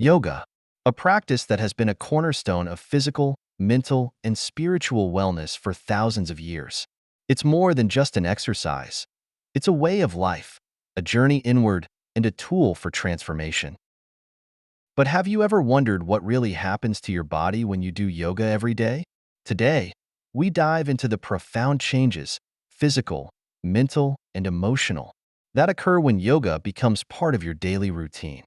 Yoga, a practice that has been a cornerstone of physical, mental, and spiritual wellness for thousands of years. It's more than just an exercise. It's a way of life, a journey inward, and a tool for transformation. But have you ever wondered what really happens to your body when you do yoga every day? Today, we dive into the profound changes, physical, mental, and emotional, that occur when yoga becomes part of your daily routine.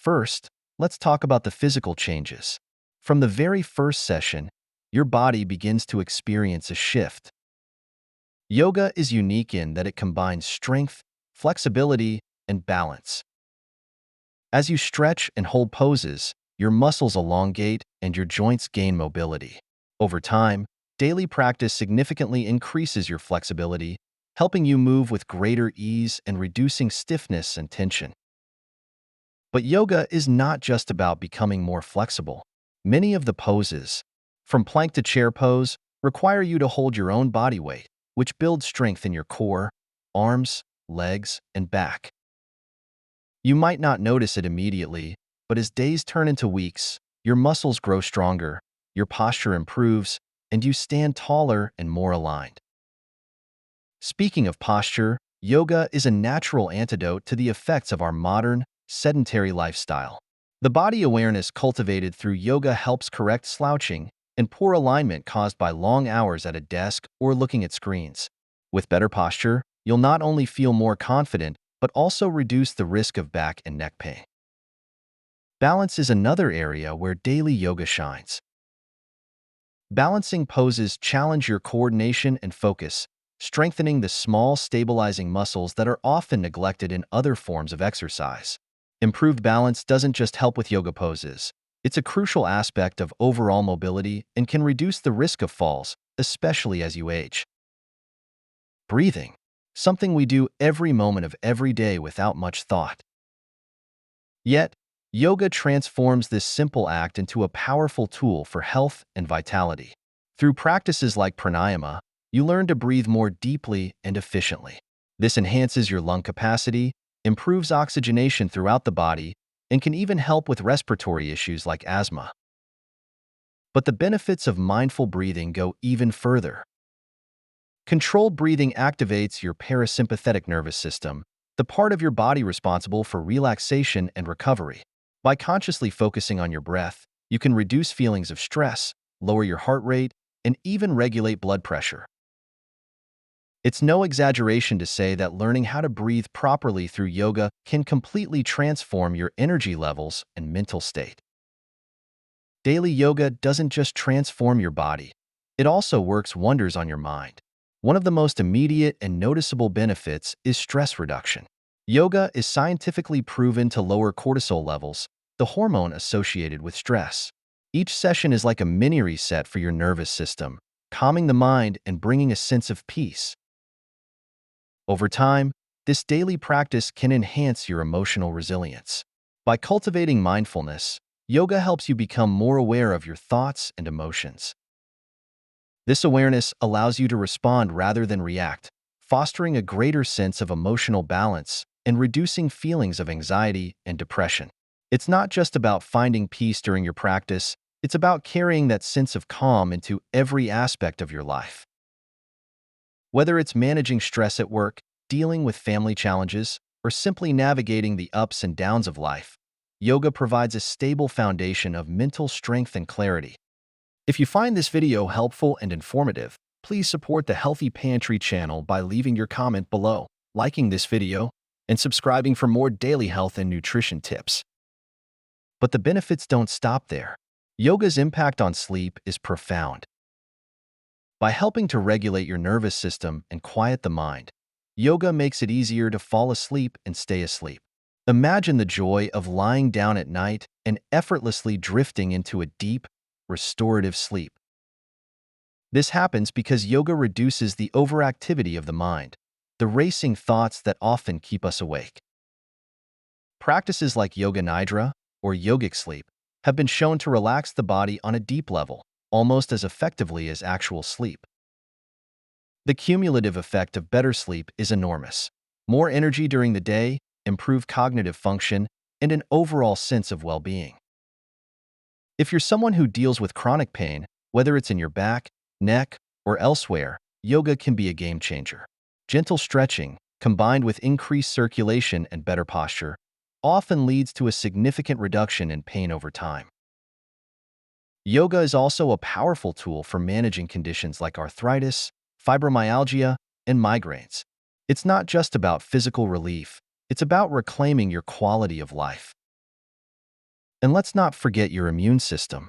First, let's talk about the physical changes. From the very first session, your body begins to experience a shift. Yoga is unique in that it combines strength, flexibility, and balance. As you stretch and hold poses, your muscles elongate and your joints gain mobility. Over time, daily practice significantly increases your flexibility, helping you move with greater ease and reducing stiffness and tension. But yoga is not just about becoming more flexible. Many of the poses, from plank to chair pose, require you to hold your own body weight, which builds strength in your core, arms, legs, and back. You might not notice it immediately, but as days turn into weeks, your muscles grow stronger, your posture improves, and you stand taller and more aligned. Speaking of posture, yoga is a natural antidote to the effects of our modern, sedentary lifestyle. The body awareness cultivated through yoga helps correct slouching and poor alignment caused by long hours at a desk or looking at screens. With better posture, you'll not only feel more confident, but also reduce the risk of back and neck pain. Balance is another area where daily yoga shines. Balancing poses challenge your coordination and focus, strengthening the small, stabilizing muscles that are often neglected in other forms of exercise. Improved balance doesn't just help with yoga poses. It's a crucial aspect of overall mobility and can reduce the risk of falls, especially as you age. Breathing, something we do every moment of every day without much thought. Yet, yoga transforms this simple act into a powerful tool for health and vitality. Through practices like pranayama, you learn to breathe more deeply and efficiently. This enhances your lung capacity, improves oxygenation throughout the body, and can even help with respiratory issues like asthma. But the benefits of mindful breathing go even further. Controlled breathing activates your parasympathetic nervous system, the part of your body responsible for relaxation and recovery. By consciously focusing on your breath, you can reduce feelings of stress, lower your heart rate, and even regulate blood pressure. It's no exaggeration to say that learning how to breathe properly through yoga can completely transform your energy levels and mental state. Daily yoga doesn't just transform your body, it also works wonders on your mind. One of the most immediate and noticeable benefits is stress reduction. Yoga is scientifically proven to lower cortisol levels, the hormone associated with stress. Each session is like a mini reset for your nervous system, calming the mind and bringing a sense of peace. Over time, this daily practice can enhance your emotional resilience. By cultivating mindfulness, yoga helps you become more aware of your thoughts and emotions. This awareness allows you to respond rather than react, fostering a greater sense of emotional balance and reducing feelings of anxiety and depression. It's not just about finding peace during your practice, it's about carrying that sense of calm into every aspect of your life. Whether it's managing stress at work, dealing with family challenges, or simply navigating the ups and downs of life, yoga provides a stable foundation of mental strength and clarity. If you find this video helpful and informative, please support the Healthy Pantry channel by leaving your comment below, liking this video, and subscribing for more daily health and nutrition tips. But the benefits don't stop there. Yoga's impact on sleep is profound. By helping to regulate your nervous system and quiet the mind, yoga makes it easier to fall asleep and stay asleep. Imagine the joy of lying down at night and effortlessly drifting into a deep, restorative sleep. This happens because yoga reduces the overactivity of the mind, the racing thoughts that often keep us awake. Practices like yoga nidra, or yogic sleep, have been shown to relax the body on a deep level, almost as effectively as actual sleep. The cumulative effect of better sleep is enormous. More energy during the day, improved cognitive function, and an overall sense of well-being. If you're someone who deals with chronic pain, whether it's in your back, neck, or elsewhere, yoga can be a game changer. Gentle stretching, combined with increased circulation and better posture, often leads to a significant reduction in pain over time. Yoga is also a powerful tool for managing conditions like arthritis, fibromyalgia, and migraines. It's not just about physical relief, it's about reclaiming your quality of life. And let's not forget your immune system.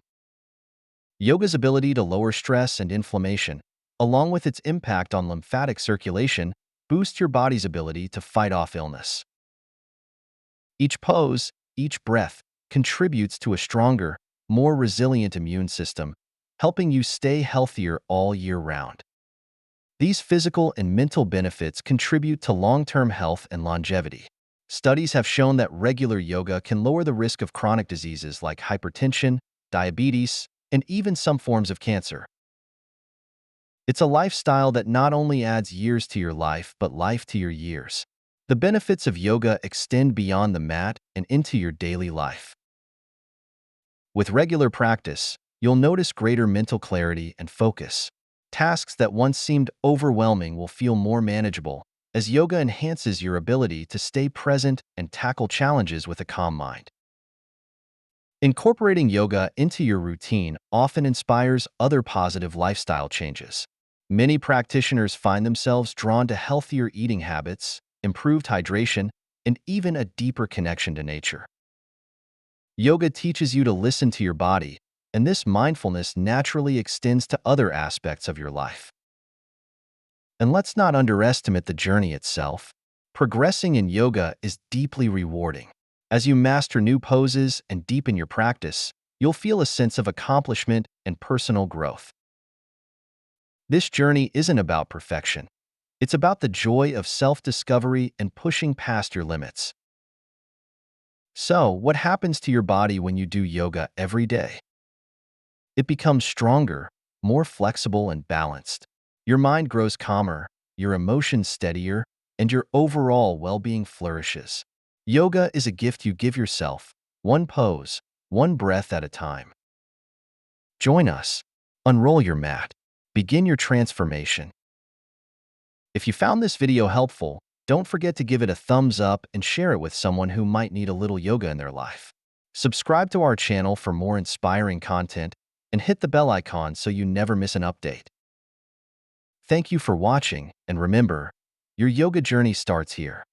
Yoga's ability to lower stress and inflammation, along with its impact on lymphatic circulation, boosts your body's ability to fight off illness. Each pose, each breath, contributes to a stronger, more resilient immune system, helping you stay healthier all year round. These physical and mental benefits contribute to long-term health and longevity. Studies have shown that regular yoga can lower the risk of chronic diseases like hypertension, diabetes, and even some forms of cancer. It's a lifestyle that not only adds years to your life, but life to your years. The benefits of yoga extend beyond the mat and into your daily life. With regular practice, you'll notice greater mental clarity and focus. Tasks that once seemed overwhelming will feel more manageable, as yoga enhances your ability to stay present and tackle challenges with a calm mind. Incorporating yoga into your routine often inspires other positive lifestyle changes. Many practitioners find themselves drawn to healthier eating habits, improved hydration, and even a deeper connection to nature. Yoga teaches you to listen to your body, and this mindfulness naturally extends to other aspects of your life. And let's not underestimate the journey itself. Progressing in yoga is deeply rewarding. As you master new poses and deepen your practice, you'll feel a sense of accomplishment and personal growth. This journey isn't about perfection. It's about the joy of self-discovery and pushing past your limits. So, what happens to your body when you do yoga every day? It becomes stronger, more flexible, and balanced. Your mind grows calmer, your emotions steadier, and your overall well-being flourishes. Yoga is a gift you give yourself, one pose, one breath at a time. Join us. Unroll your mat. Begin your transformation. If you found this video helpful, don't forget to give it a thumbs up and share it with someone who might need a little yoga in their life. Subscribe to our channel for more inspiring content and hit the bell icon so you never miss an update. Thank you for watching, and remember, your yoga journey starts here.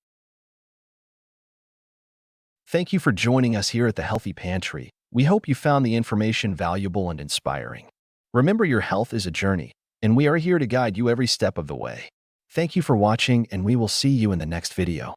Thank you for joining us here at the Healthy Pantry. We hope you found the information valuable and inspiring. Remember, your health is a journey, and we are here to guide you every step of the way. Thank you for watching, and we will see you in the next video.